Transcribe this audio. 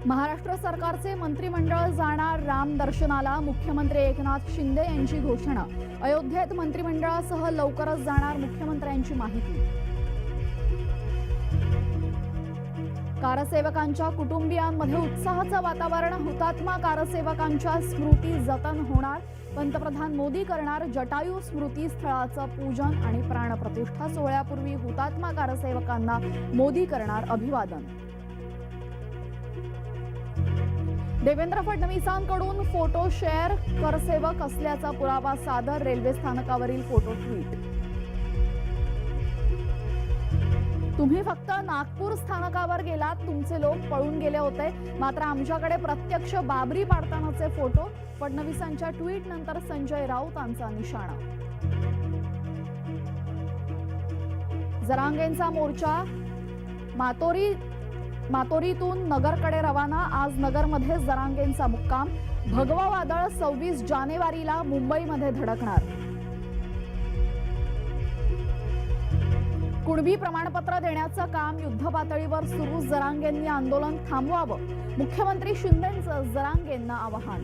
महाराष्ट्र सरकारचे मंत्रिमंडळ जाणार राम दर्शनाला. मुख्यमंत्री एकनाथ शिंदे यांची घोषणा. अयोध्येत मंत्रिमंडळासह लवकरच जाणार मुख्यमंत्र्यांची माहिती. कारसेवकांच्या कुटुंबियांमध्ये उत्साहाचं वातावरण. हुतात्मा कारसेवकांच्या स्मृती जतन होणार. पंतप्रधान मोदी करणार जटायू स्मृती स्थळाचं पूजन आणि प्राणप्रतिष्ठा सोहळ्यापूर्वी हुतात्मा कारसेवकांना मोदी करणार अभिवादन. देवेंद्र फडणवीसांकडून फोटो शेअर. कारसेवक असल्याचा पुरावा सादर. रेल्वे स्थानकावरील फोटो ट्विट. तुम्ही फक्त नागपूर स्थानकावर गेलात, तुमचे लोक पळून गेले होते, मात्र आमच्याकडे प्रत्यक्ष बाबरी पाडतानाचे फोटो. फडणवीसांच्या ट्विट नंतर संजय राऊतांचा निशाणा. जरांगेंचा मोर्चा मातोरीतून नगरकडे रवाना. आज नगरमध्ये जरांगेंचा मुक्काम. भगवा वादळ 26 जानेवारीला मुंबईमध्ये धडकणार. कुणबी प्रमाणपत्र देण्याचं काम युद्धपातळीवर सुरू. जरांगेंनी आंदोलन थांबवावं. मुख्यमंत्री शिंदेंचं जरांगेंना आवाहन.